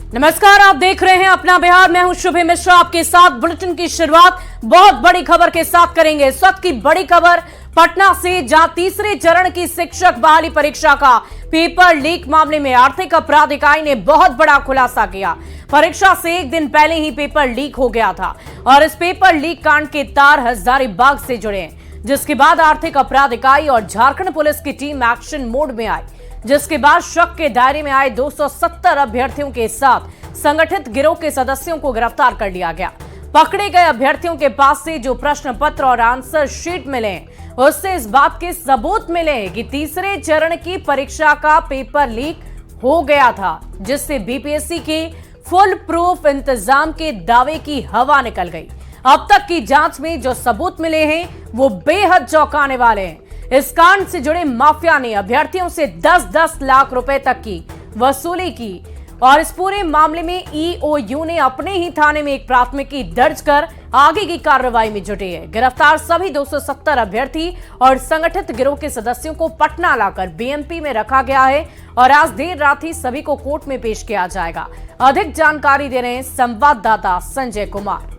नमस्कार, आप देख रहे हैं अपना बिहार। मैं हूं शुभे मिश्रा, आपके साथ बुलेटिन की शुरुआत बहुत बड़ी खबर के साथ करेंगे। इस वक्त की बड़ी खबर पटना से, जहां तीसरे चरण की शिक्षक बहाली परीक्षा का पेपर लीक मामले में आर्थिक अपराध इकाई ने बहुत बड़ा खुलासा किया। परीक्षा से एक दिन पहले ही पेपर लीक हो गया था और इस पेपर लीक कांड के तार हजारीबाग से जुड़े हैं, जिसके बाद आर्थिक अपराध इकाई और झारखंड पुलिस की टीम एक्शन मोड में आई, जिसके बाद शक के दायरे में आए 270 अभ्यर्थियों के साथ संगठित गिरोह के सदस्यों को गिरफ्तार कर लिया गया। पकड़े गए अभ्यर्थियों के पास से जो प्रश्न पत्र और आंसर शीट मिले, उससे इस बात के सबूत मिले कि तीसरे चरण की परीक्षा का पेपर लीक हो गया था, जिससे बीपीएससी के फुल प्रूफ इंतजाम के दावे की हवा निकल गई। अब तक की जांच में जो सबूत मिले हैं वो बेहद चौंकाने वाले हैं। इस कांड से जुड़े माफिया ने अभ्यर्थियों से 10-10 लाख रुपए तक की वसूली की और इस पूरे मामले में ईओयू ने अपने ही थाने में एक प्राथमिकी दर्ज कर आगे की कार्रवाई में जुटे हैं। गिरफ्तार सभी 270 अभ्यर्थी और संगठित गिरोह के सदस्यों को पटना लाकर बीएमपी में रखा गया है और आज देर रात ही सभी को कोर्ट में पेश किया जाएगा। अधिक जानकारी दे रहे हैं संवाददाता संजय कुमार।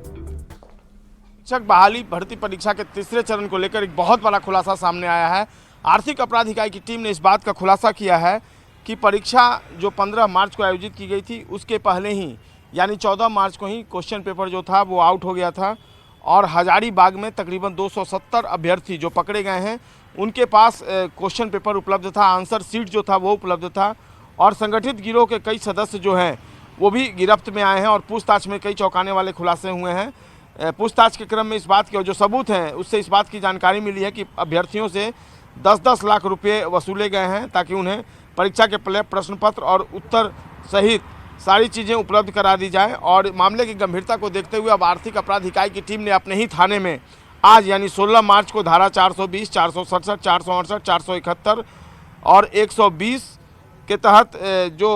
शिक्षक बहाली भर्ती परीक्षा के तीसरे चरण को लेकर एक बहुत बड़ा खुलासा सामने आया है। आर्थिक अपराध इकाई की टीम ने इस बात का खुलासा किया है कि परीक्षा जो 15 मार्च को आयोजित की गई थी, उसके पहले ही यानी 14 मार्च को ही क्वेश्चन पेपर जो था वो आउट हो गया था और हजारीबाग में तकरीबन 270 अभ्यर्थी जो पकड़े गए हैं उनके पास क्वेश्चन पेपर उपलब्ध था, आंसर शीट जो था वो उपलब्ध था और संगठित गिरोह के कई सदस्य जो हैं वो भी गिरफ्त में आए हैं और पूछताछ में कई चौंकाने वाले खुलासे हुए हैं। पूछताछ के क्रम में इस बात के जो सबूत हैं उससे इस बात की जानकारी मिली है कि अभ्यर्थियों से 10-10 लाख रुपए वसूले गए हैं ताकि उन्हें परीक्षा के प्रश्न पत्र और उत्तर सहित सारी चीज़ें उपलब्ध करा दी जाए। और मामले की गंभीरता को देखते हुए अब आर्थिक अपराध इकाई की टीम ने अपने ही थाने में आज यानी 16 मार्च को धारा 420, 467, 468, 471 और 120 के तहत जो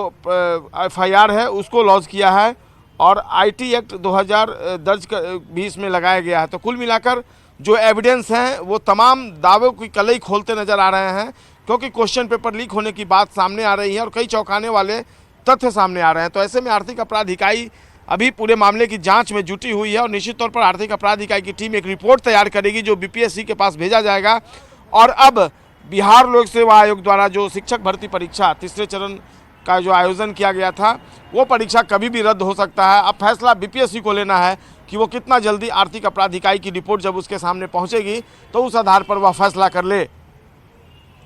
FIR है उसको लॉन्च किया है और IT एक्ट 2000 दर्ज भी इसमें लगाया गया है। तो कुल मिलाकर जो एविडेंस हैं वो तमाम दावों की कलई खोलते नजर आ रहे हैं, क्योंकि क्वेश्चन पेपर लीक होने की बात सामने आ रही है और कई चौंकाने वाले तथ्य सामने आ रहे हैं। तो ऐसे में आर्थिक अपराध इकाई अभी पूरे मामले की जांच में जुटी हुई है और निश्चित तौर पर आर्थिक अपराध इकाई की टीम एक रिपोर्ट तैयार करेगी जो बीपीएससी के पास भेजा जाएगा। और अब बिहार लोक सेवा आयोग द्वारा जो शिक्षक भर्ती परीक्षा तीसरे चरण का जो आयोजन किया गया था वो परीक्षा कभी भी रद्द हो सकता है। अब फैसला बीपीएससी को लेना है कि वो कितना जल्दी आर्थिक अपराध इकाई की रिपोर्ट जब उसके सामने पहुंचेगी तो उस आधार पर वह फैसला कर ले।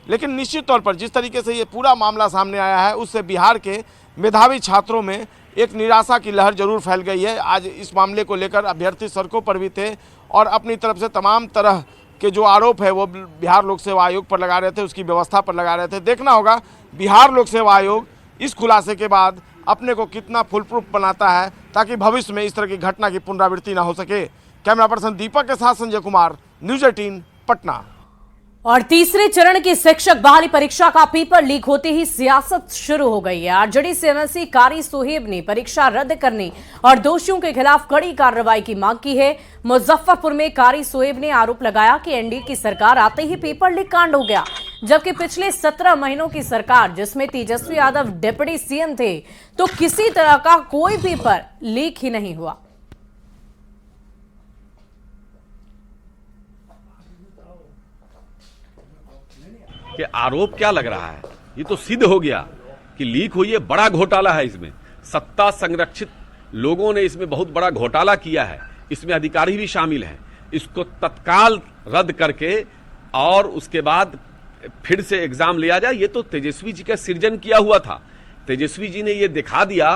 लेकिन निश्चित तौर पर जिस तरीके से ये पूरा मामला सामने आया है उससे बिहार के मेधावी छात्रों में एक निराशा की लहर जरूर फैल गई है। आज इस मामले को लेकर अभ्यर्थी सड़कों पर भी थे और अपनी तरफ से तमाम तरह के जो आरोप है वो बिहार लोक सेवा आयोग पर लगा रहे थे, उसकी व्यवस्था पर लगा रहे थे। देखना होगा बिहार लोक सेवा आयोग इस खुलासे के बाद अपने को कितना फुल प्रूफ बनाता है ताकि भविष्य में इस तरह की घटना की पुनरावृत्ति ना हो सके। कैमरा पर्सन दीपक के साथ संजय कुमार, न्यूज़ 18 पटना। और तीसरे चरण की शिक्षक बहाली परीक्षा का पेपर लीक होते ही सियासत शुरू हो गई है। आरजेडी से एमएलसी कारी सोहेब ने परीक्षा रद्द करने और दोषियों के खिलाफ कड़ी कार्रवाई की मांग की है। मुजफ्फरपुर में कारी सोहेब ने आरोप लगाया कि एनडीए की सरकार आते ही पेपर लीक कांड हो गया, जबकि पिछले 17 महीनों की सरकार जिसमें तेजस्वी यादव डिप्टी सीएम थे तो किसी तरह का कोई पेपर लीक ही नहीं हुआ। कि आरोप क्या लग रहा है, ये तो सिद्ध हो गया कि लीक हुई है। बड़ा घोटाला है, इसमें सत्ता संरक्षित लोगों ने इसमें बहुत बड़ा घोटाला किया है, इसमें अधिकारी भी शामिल हैं। इसको तत्काल रद्द करके और उसके बाद फिर से एग्जाम लिया जाए। ये तो तेजस्वी जी का सृजन किया हुआ था। तेजस्वी जी ने ये दिखा दिया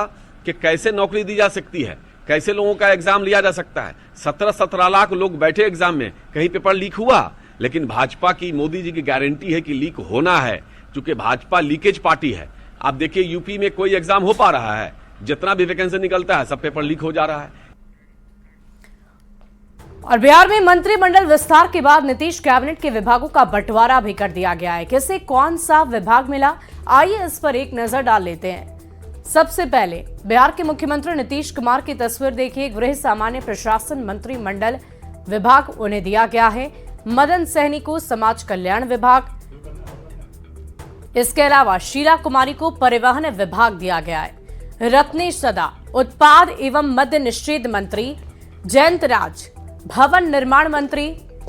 कि कैसे नौकरी दी जा सकती है, कैसे लोगों का एग्जाम लिया जा सकता है। 17-17 लाख लोग बैठे एग्जाम में, कहीं पेपर लीक हुआ? लेकिन भाजपा की, मोदी जी की गारंटी है कि लीक होना है, क्योंकि भाजपा लीकेज पार्टी है। आप देखिए यूपी में कोई एग्जाम हो पा रहा है, जितना भी वैकेंसी निकलता है सब पेपर लीक हो जा रहा है। और बिहार में मंत्रिमंडल विस्तार के बाद नीतीश कैबिनेट के विभागों का बंटवारा भी कर दिया गया है। किसे कौन सा विभाग मिला, आइए इस पर एक नजर डाल लेते हैं। सबसे पहले बिहार के मुख्यमंत्री नीतीश कुमार की तस्वीर देखिए। गृह सामान्य प्रशासन मंत्रिमंडल विभाग उन्हें दिया गया है। मदन सहनी को समाज कल्याण विभाग, इसके अलावा शीला कुमारी को परिवहन विभाग दिया गया है। रत्नेश सदा, उत्पाद एवं मद्य निषेध मंत्री जयंत राज, भवन निर्माण मंत्री,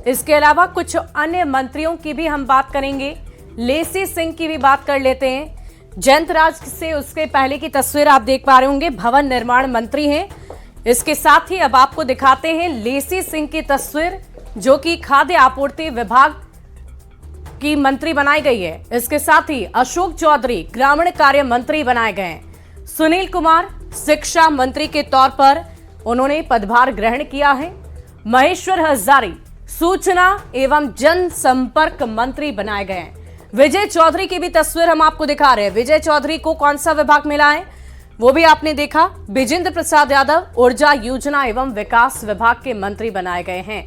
इसके अलावा कुछ अन्य मंत्रियों की भी हम बात करेंगे। लेसी सिंह की भी बात कर लेते हैं। जयंत राज से उसके पहले की तस्वीर आप देख पा रहे होंगे, भवन निर्माण मंत्री हैं। इसके साथ ही अब आपको दिखाते हैं लेसी सिंह की तस्वीर, जो कि खाद्य आपूर्ति विभाग की मंत्री बनाई गई है। इसके साथ ही अशोक चौधरी ग्रामीण कार्य मंत्री बनाए गए हैं। सुनील कुमार शिक्षा मंत्री के तौर पर उन्होंने पदभार ग्रहण किया है। महेश्वर हजारी सूचना एवं जनसंपर्क मंत्री बनाए गए हैं। विजय चौधरी की भी तस्वीर हम आपको दिखा रहे हैं। विजय चौधरी को कौन सा विभाग मिला है वो भी आपने देखा। विजेंद्र प्रसाद यादव ऊर्जा योजना एवं विकास विभाग के मंत्री बनाए गए हैं।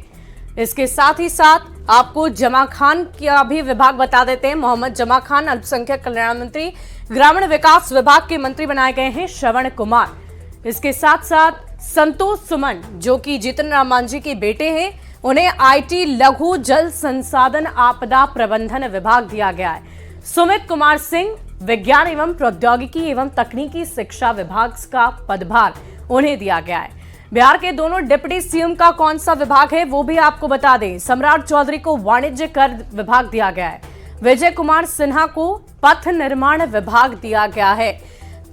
इसके साथ ही साथ आपको जमा खान का भी विभाग बता देते हैं। मोहम्मद जमा खान अल्पसंख्यक कल्याण मंत्री, ग्रामीण विकास विभाग के मंत्री बनाए गए हैं श्रवण कुमार। इसके साथ साथ संतोष सुमन, जो कि जीतन राम मांझी के बेटे हैं, उन्हें आईटी लघु जल संसाधन आपदा प्रबंधन विभाग दिया गया है। सुमित कुमार सिंह विज्ञान एवं प्रौद्योगिकी एवं तकनीकी शिक्षा विभाग का पदभार उन्हें दिया गया है। बिहार के दोनों डिप्टी सीएम का कौन सा विभाग है वो भी आपको बता दें। सम्राट चौधरी को वाणिज्य कर विभाग दिया गया है। विजय कुमार सिन्हा को पथ निर्माण विभाग दिया गया है।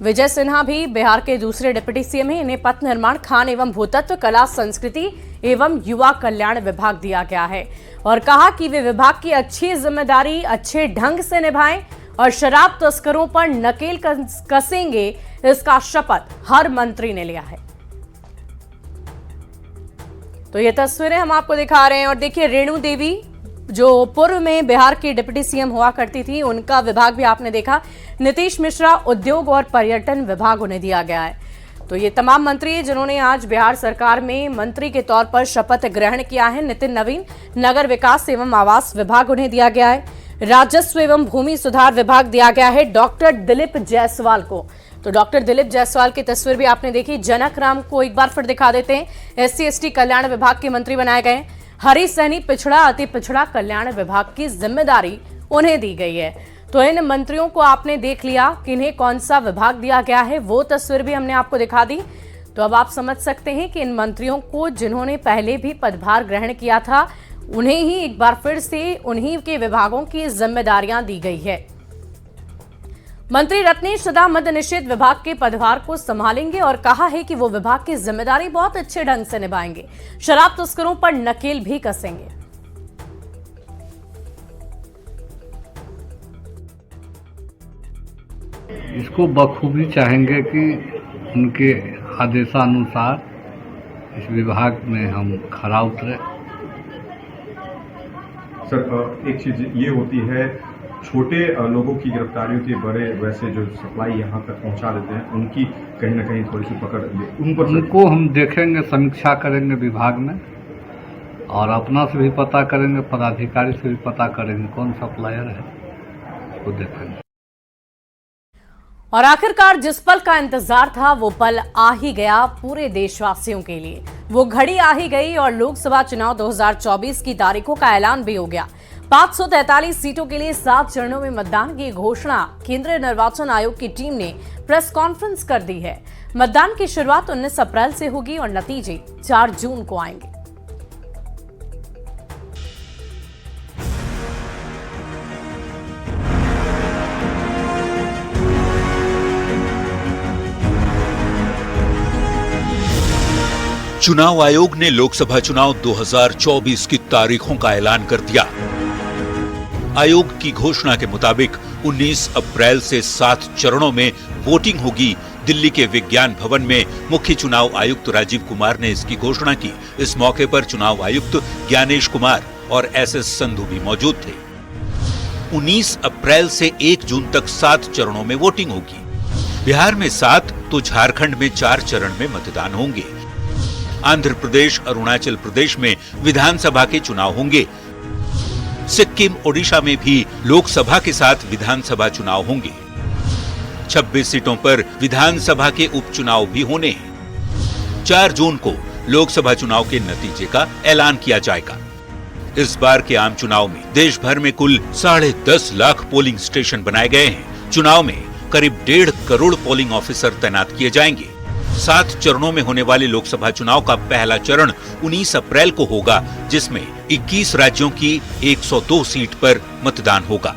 विजय सिन्हा भी बिहार के दूसरे डिप्टी सीएम हैं। इन्हें पथ निर्माण, खान एवं भूतत्व, कला संस्कृति एवं युवा कल्याण विभाग दिया गया है और कहा कि वे विभाग की अच्छी जिम्मेदारी अच्छे ढंग से निभाएं और शराब तस्करों पर नकेल कसेंगे, इसका शपथ हर मंत्री ने लिया है। तो ये तस्वीरें हम आपको दिखा रहे हैं। और देखिए, रेणु देवी जो पूर्व में बिहार की डिप्टी सीएम हुआ करती थी, उनका विभाग भी आपने देखा। नीतीश मिश्रा उद्योग और पर्यटन विभाग उन्हें दिया गया है। तो ये तमाम मंत्री जिन्होंने आज बिहार सरकार में मंत्री के तौर पर शपथ ग्रहण किया है। नितिन नवीन नगर विकास एवं आवास विभाग उन्हें दिया गया है। राजस्व एवं भूमि सुधार विभाग दिया गया है डॉक्टर दिलीप जायसवाल को। तो डॉक्टर दिलीप जायसवाल की तस्वीर भी आपने देखी। जनक राम को एक बार फिर दिखा देते हैं। SC/ST कल्याण विभाग के मंत्री बनाए गए। हरी सहनी पिछड़ा अति पिछड़ा कल्याण विभाग की जिम्मेदारी उन्हें दी गई है। तो इन मंत्रियों को आपने देख लिया कि इन्हें कौन सा विभाग दिया गया है, वो तस्वीर भी हमने आपको दिखा दी। तो अब आप समझ सकते हैं कि इन मंत्रियों को जिन्होंने पहले भी पदभार ग्रहण किया था, उन्हें ही एक बार फिर से उन्हीं के विभागों की जिम्मेदारियां दी गई है। मंत्री रत्नेश सदा मद्य निषेध विभाग के पदभार को संभालेंगे और कहा है कि वो विभाग की जिम्मेदारी बहुत अच्छे ढंग से निभाएंगे, शराब तस्करों पर नकेल भी कसेंगे। इसको बखूबी चाहेंगे कि उनके आदेशानुसार इस विभाग में हम खरा उतरे। सर, एक चीज ये होती है, छोटे लोगों की गिरफ्तारी होती है, बड़े वैसे जो सप्लाई यहाँ तक पहुँचा देते हैं, उनकी कहीं ना कहीं थोड़ी सी पकड़ उन पर उनको हम देखेंगे, समीक्षा करेंगे विभाग में और अपना से भी पता करेंगे, पदाधिकारी से भी पता करेंगे कौन सप्लायर है, वो देखेंगे। और आखिरकार जिस पल का इंतजार था वो पल आ ही गया पूरे देशवासियों के लिए। वो घड़ी आ ही गई और लोकसभा चुनाव 2024 की तारीखों का ऐलान भी हो गया। 543 सीटों के लिए 7 चरणों में मतदान की घोषणा केंद्रीय निर्वाचन आयोग की टीम ने प्रेस कॉन्फ्रेंस कर दी है। मतदान की शुरुआत 19 अप्रैल से होगी और नतीजे 4 जून को आएंगे। चुनाव आयोग ने लोकसभा चुनाव 2024 की तारीखों का ऐलान कर दिया। आयोग की घोषणा के मुताबिक 19 अप्रैल से 7 चरणों में वोटिंग होगी। दिल्ली के विज्ञान भवन में मुख्य चुनाव आयुक्त राजीव कुमार ने इसकी घोषणा की। इस मौके पर चुनाव आयुक्त ज्ञानेश कुमार और SS संधू भी मौजूद थे। 19 अप्रैल से 1 जून तक 7 चरणों में वोटिंग होगी। बिहार में 7 तो झारखंड में 4 चरण में मतदान होंगे। आंध्र प्रदेश, अरुणाचल प्रदेश में विधानसभा के चुनाव होंगे। सिक्किम, ओडिशा में भी लोकसभा के साथ विधानसभा चुनाव होंगे। 26 सीटों पर विधानसभा के उपचुनाव भी होने हैं। 4 जून को लोकसभा चुनाव के नतीजे का ऐलान किया जाएगा। इस बार के आम चुनाव में देश भर में कुल 10.5 लाख पोलिंग स्टेशन बनाए गए हैं। चुनाव में करीब 1.5 करोड़ पोलिंग ऑफिसर तैनात किए जाएंगे। 7 चरणों में होने वाले लोकसभा चुनाव का पहला चरण 19 अप्रैल को होगा, जिसमें 21 राज्यों की 102 सीट पर मतदान होगा।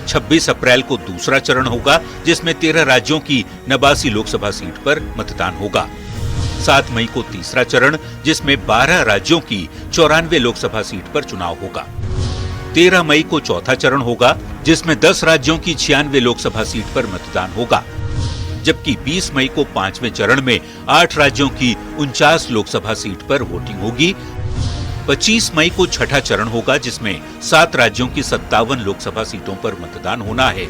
26 अप्रैल को दूसरा चरण होगा, जिसमें 13 राज्यों की 89 लोकसभा सीट पर मतदान होगा। 7 मई को तीसरा चरण, जिसमें 12 राज्यों की 94 लोकसभा सीट पर चुनाव होगा। 13 मई को चौथा चरण होगा, जिसमें 10 राज्यों की 96 लोकसभा सीट पर मतदान होगा, जबकि 20 मई को 5वें चरण में 8 राज्यों की 49 लोकसभा सीट पर वोटिंग होगी। 25 मई को छठा चरण होगा, जिसमें 7 राज्यों की 57 लोकसभा सीटों पर मतदान होना है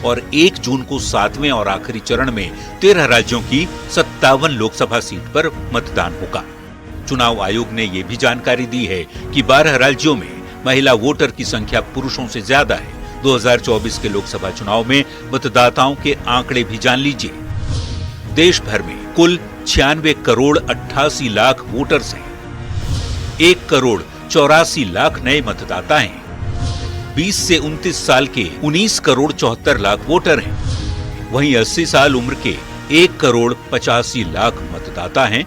और 1 जून को 7वें और आखिरी चरण में 13 राज्यों की 57 लोकसभा सीट पर मतदान होगा। चुनाव आयोग ने ये भी जानकारी दी है कि 12 राज्यों में महिला वोटर की संख्या पुरुषों से ज्यादा है। 2024 के लोकसभा चुनाव में मतदाताओं के आंकड़े भी जान लीजिए। देश भर में कुल 96 करोड़ 88 लाख वोटर्स हैं। 1 करोड़ 84 लाख नए मतदाता हैं। 20 से 29 साल के 19 करोड़ 74 लाख वोटर हैं। वहीं 80 साल उम्र के 1 करोड़ 85 लाख मतदाता हैं,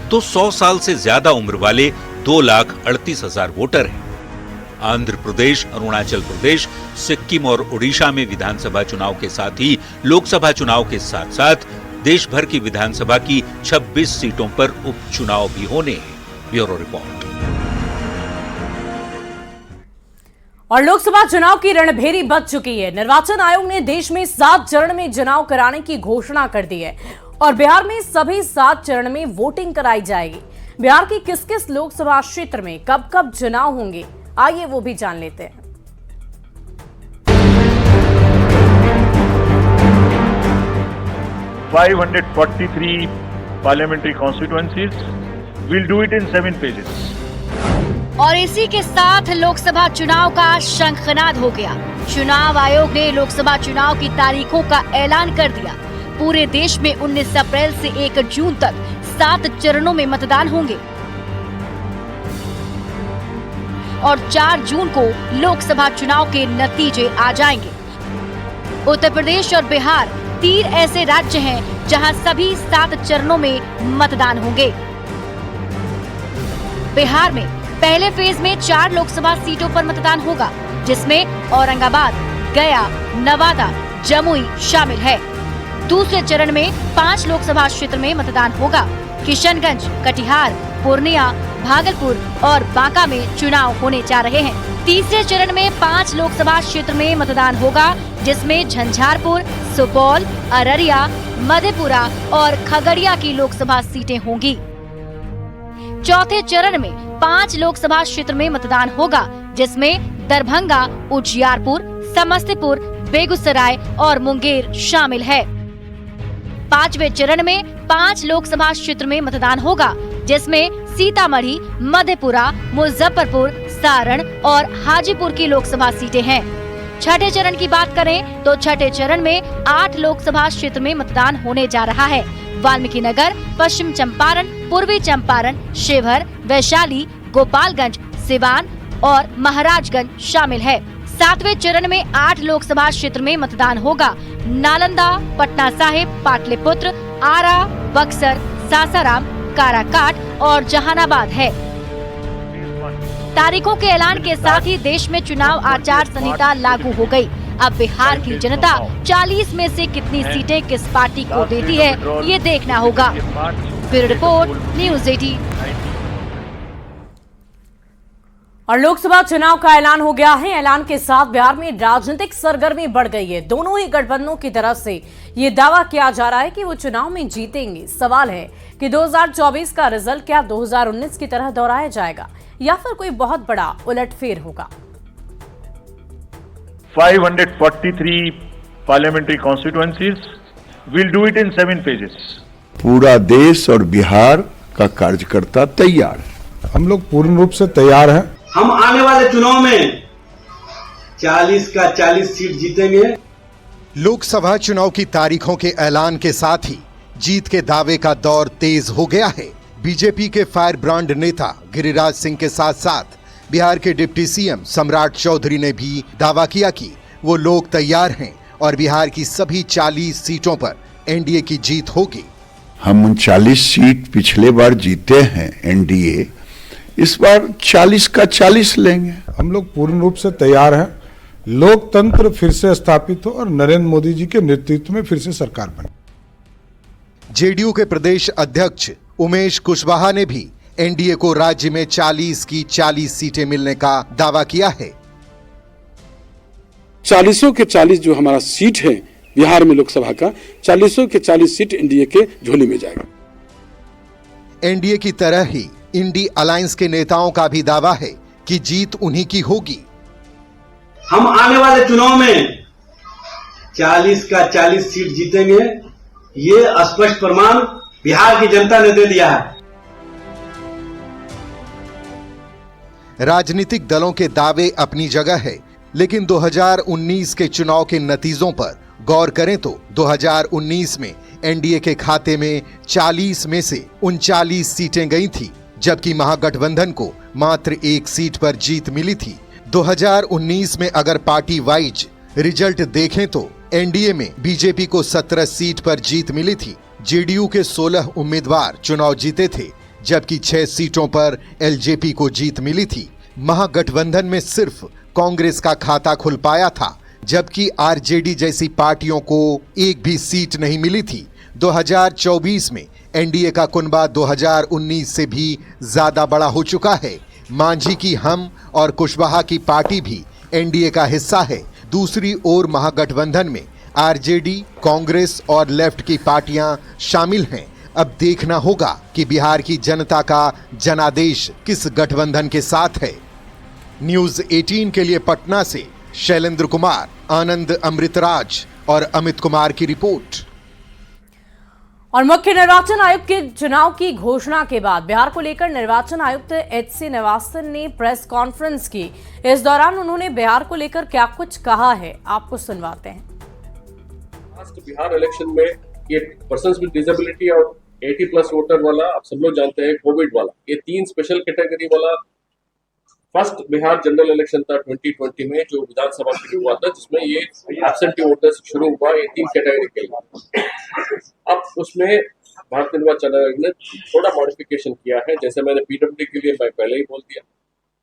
तो 100 साल से ज्यादा उम्र वाले 2,38,000 वोटर हैं। आंध्र प्रदेश, अरुणाचल प्रदेश, सिक्किम और ओडिशा में विधानसभा चुनाव के साथ ही लोकसभा चुनाव के साथ साथ देश भर की विधानसभा की 26 सीटों पर उपचुनाव भी होने हैं। Bureau report. और लोकसभा चुनाव की रणभेरी बज चुकी है। निर्वाचन आयोग ने देश में 7 चरण में चुनाव कराने की घोषणा कर दी है और बिहार में सभी 7 चरण में वोटिंग कराई जाएगी। बिहार की किस किस लोकसभा क्षेत्र में कब कब चुनाव होंगे, आइए वो भी जान लेते हैं। (543 parliamentary constituencies will do it in 7 pages. और इसी के साथ लोकसभा चुनाव का शंखनाद हो गया। चुनाव आयोग ने लोकसभा चुनाव की तारीखों का ऐलान कर दिया। पूरे देश में 19 अप्रैल से 1 जून तक 7 चरणों में मतदान होंगे और 4 जून को लोकसभा चुनाव के नतीजे आ जाएंगे। उत्तर प्रदेश और बिहार 3 ऐसे राज्य हैं जहां सभी 7 चरणों में मतदान होंगे। बिहार में पहले फेज में 4 लोकसभा सीटों पर मतदान होगा, जिसमें औरंगाबाद, गया, नवादा, जमुई शामिल है। दूसरे चरण में 5 लोकसभा क्षेत्र में मतदान होगा। किशनगंज, कटिहार, पूर्णिया, भागलपुर और बांका में चुनाव होने जा रहे हैं। तीसरे चरण में 5 लोकसभा क्षेत्र में मतदान होगा, जिसमें झंझारपुर, सुपौल, अररिया, मधेपुरा और खगड़िया की लोकसभा सीटें होंगी। चौथे चरण में 5 लोकसभा क्षेत्र में मतदान होगा, जिसमें दरभंगा, उजियारपुर, समस्तीपुर, बेगूसराय और मुंगेर शामिल है। 5वें चरण में 5 लोकसभा क्षेत्र में मतदान होगा, जिसमें सीतामढ़ी, मधेपुरा, मुजफ्फरपुर, सारण और हाजीपुर की लोकसभा सीटें हैं। छठे चरण की बात करें तो छठे चरण में 8 लोकसभा क्षेत्र में मतदान होने जा रहा है। वाल्मीकि नगर, पश्चिम चंपारण, पूर्वी चंपारण, शिवहर, वैशाली, गोपालगंज, सिवान और महाराजगंज शामिल है। 7वें चरण में 8 लोकसभा क्षेत्र में मतदान होगा। नालंदा, पटना साहिब, पाटलिपुत्र, आरा, बक्सर, सासाराम, काराकाट और जहानाबाद है। तारीखों के ऐलान के साथ ही देश में चुनाव आचार संहिता लागू हो गई। अब बिहार की जनता 40 में से कितनी सीटें किस पार्टी को देती है, ये देखना होगा। Bureau report, news 18। और लोकसभा चुनाव का ऐलान हो गया है। ऐलान के साथ बिहार में राजनीतिक सरगर्मी बढ़ गई है। दोनों ही गठबंधनों की तरफ से ये दावा किया जा रहा है कि वो चुनाव में जीतेंगे। सवाल है कि 2024 का रिजल्ट क्या 2019 की तरह दोहराया जाएगा या फिर कोई बहुत बड़ा उलटफेर होगा। 543 parliamentary constituencies will do it in 7 pages. पूरा देश और बिहार का कार्यकर्ता तैयार है। हम लोग पूर्ण रूप से तैयार हैं। हम आने वाले चुनाव में 40 का 40 सीट जीतेंगे। लोकसभा चुनाव की तारीखों के ऐलान के साथ ही जीत के दावे का दौर तेज हो गया है। बीजेपी के फायर ब्रांड नेता गिरिराज सिंह के साथ साथ बिहार के डिप्टी सीएम सम्राट चौधरी ने भी दावा किया कि वो लोग तैयार हैं और बिहार की सभी 40 सीटों पर एनडीए की जीत होगी। हम 39 सीट पिछले बार जीते हैं एनडीए, इस बार 40 का 40 लेंगे। हम लोग पूर्ण रूप से तैयार हैं। लोकतंत्र फिर से स्थापित हो और नरेंद्र मोदी जी के नेतृत्व में फिर से सरकार बने। जेडीयू के प्रदेश अध्यक्ष उमेश कुशवाहा ने भी एनडीए को राज्य में 40 की 40 सीटें मिलने का दावा किया है। 40 के 40 जो हमारा सीट है बिहार में लोकसभा का, 40 के 40 सीट एनडीए के झोली में जाएगा। एनडीए की तरह ही इंडी अलायंस के नेताओं का भी दावा है कि जीत उन्हीं की होगी। हम आने वाले चुनाव में 40 का 40 सीट जीतेंगे, ये स्पष्ट प्रमाण बिहार की जनता ने दे दिया है। राजनीतिक दलों के दावे अपनी जगह है, लेकिन 2019 के चुनाव के नतीजों पर गौर करें तो 2019 में एनडीए के खाते में 40 में से 39 सीटें गई थी, जबकि महागठबंधन को मात्र 1 सीट पर जीत मिली थी। 2019 में अगर पार्टी वाइज रिजल्ट देखें तो एनडीए में बीजेपी को 17 सीट पर जीत मिली थी, जेडीयू के 16 उम्मीदवार चुनाव जीते थे, जबकि 6 सीटों पर एलजेपी को जीत मिली थी। महागठबंधन में सिर्फ कांग्रेस का खाता खुल पाया था, जबकि आरजेडी जैसी पार्टियों को एक भी सीट नहीं मिली थी। 2024 में एनडीए का कुनबा 2019 से भी ज्यादा बड़ा हो चुका है। मांझी की हम और कुशवाहा की पार्टी भी एनडीए का हिस्सा है। दूसरी ओर महागठबंधन में आरजेडी, कांग्रेस और लेफ्ट की पार्टियां शामिल हैं। अब देखना होगा कि बिहार की जनता का जनादेश किस गठबंधन के साथ है। न्यूज 18 के लिए पटना से शैलेंद्र कुमार, आनंद अमृतराज और अमित कुमार की रिपोर्ट। और मुख्य निर्वाचन आयुक्त के चुनाव की घोषणा के बाद बिहार को लेकर निर्वाचन आयुक्त एच.सी. निवासन ने प्रेस कॉन्फ्रेंस की। इस दौरान उन्होंने बिहार को लेकर क्या कुछ कहा है, आपको सुनवाते हैं। बिहार इलेक्शन में ये पर्सन्स विद डिसेबिलिटी और 80+ वोटर वाला, आप सब लोग जानते हैं, कोविड वाला, ये 3 स्पेशल कैटेगरी वाला फर्स्ट बिहार जनरल इलेक्शन था 2020 में, जो विधानसभा के लिए हुआ था, जिसमें ये एब्सेंटी वोटर्स शुरू हुआ, ये 3 कैटेगरी के लिए। अब उसमें भारतीय निर्वाचन आयोग ने थोड़ा मॉडिफिकेशन किया है। जैसे मैंने पीडब्ल्यूडी के लिए मैं पहले ही बोल दिया,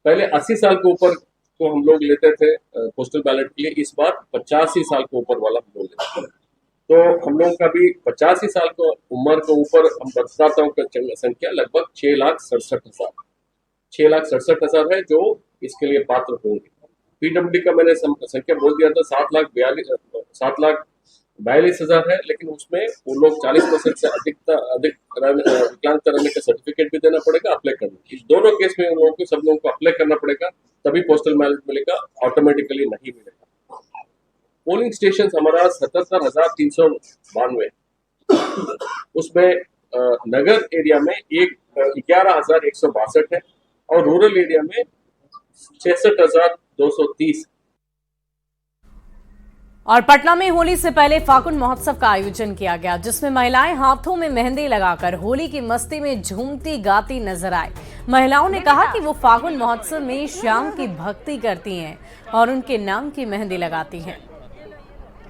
पहले 80 साल के ऊपर को हम लोग लेते थे पोस्टल बैलेट के लिए, इस बार 85 साल के ऊपर वाला हम लोग लेते हैं। तो हम लोगों का भी 85 साल को उम्र के ऊपर हम मतदाताओं की संख्या लगभग 6,67,000 है जो इसके लिए पात्र होंगे। पीडब्ल्यूडी का मैंने संख्या बोल दिया था 7,42,000 है, लेकिन उसमें वो लोग 40% से अधिक विकलांगता रहने का सर्टिफिकेट भी देना पड़ेगा अप्लाई करने। इस दोनों केस में उन लोगों को, सब लोगों को अप्लाई करना पड़ेगा, तभी पोस्टल बैलेट मिलेगा, ऑटोमेटिकली नहीं मिलेगा। पोलिंग स्टेशन हमारा 77,392, उसमें नगर एरिया में 11,162 है और रूरल एरिया में 66,230। और पटना में होली से पहले फागुन महोत्सव का आयोजन किया गया, जिसमें महिलाएं हाथों में मेहंदी लगाकर होली की मस्ती में झूमती गाती नजर आए। महिलाओं ने कहा कि वो फागुन महोत्सव में श्याम की भक्ति करती हैं और उनके नाम की मेहंदी लगाती हैं।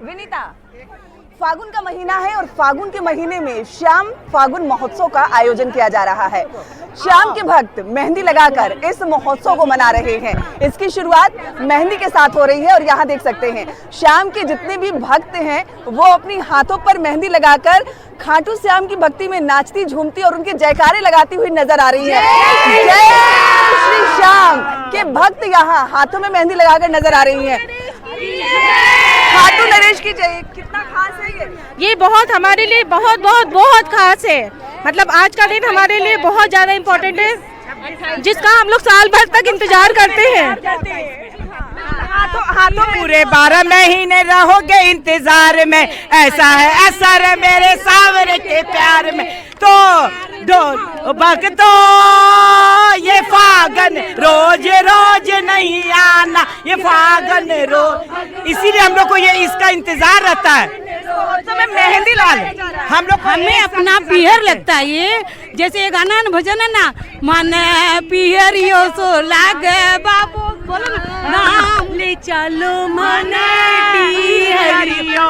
विनीता, फागुन का महीना है और फागुन के महीने में श्याम फागुन महोत्सव का आयोजन किया जा रहा है। श्याम के भक्त मेहंदी लगाकर इस महोत्सव को मना रहे हैं। इसकी शुरुआत मेहंदी के साथ हो रही है और यहाँ देख सकते हैं श्याम के जितने भी भक्त हैं वो अपनी हाथों पर मेहंदी लगाकर खाटू श्याम की भक्ति में नाचती, झूमती और उनके जयकारे लगाती हुई नजर आ रही है। जय श्री श्याम के भक्त यहाँ हाथों में मेहंदी लगाकर नजर आ रही है। खाटू नरेश की जय, कितना खास है ये बहुत हमारे लिए बहुत बहुत बहुत खास है। मतलब आज का दिन हमारे लिए बहुत ज्यादा इम्पोर्टेंट है, जिसका हम लोग साल भर तक इंतजार करते हैं। हाथों में पूरे 12 महीने रहोगे इंतजार में, ऐसा है असर मेरे सावरे के प्यार में। तो भक्तो ये फागन रोज रोज नहीं आना, ये फागन रोज, इसीलिए हम लोग को ये इसका इंतजार रहता है। तो मैं मेहंदी लाल हम लोग, हमें अपना बिहर लगता है ये जैसे ये गाना न भजन है ना, मन पियरियो सो लागे बाबू, बोलो ना, नाम ले चलो मन पियरियो।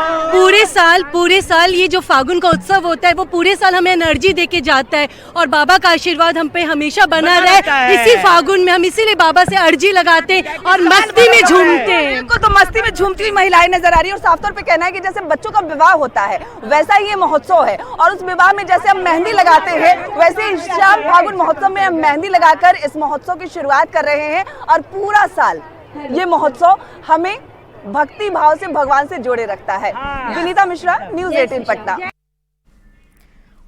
पूरे साल ये जो फागुन का उत्सव होता है वो पूरे साल हमें एनर्जी देके जाता है और बाबा का आशीर्वाद हम पे हमेशा बना रहे। इसी फागुन में हम इसीलिए बाबा से अर्जी लगाते हैं और मस्ती में झूमते हैं। तो मस्ती में झूमती हुई महिलाएं नजर आ रही है और साफ तौर पे कहना है कि जैसे बच्चों का विवाह होता है वैसा ही ये महोत्सव है और उस विवाह में जैसे हम मेहंदी लगाते हैं वैसे ही शाम फागुन महोत्सव में हम मेहंदी लगाकर इस महोत्सव की शुरुआत कर रहे हैं और पूरा साल ये महोत्सव हमें भक्ति भाव से भगवान से जोड़े रखता है। विनीता मिश्रा, न्यूज़ 18 पटना।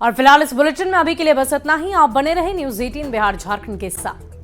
और फिलहाल इस बुलेटिन में अभी के लिए बस इतना ही। आप बने रहे न्यूज़ 18 बिहार झारखंड के साथ।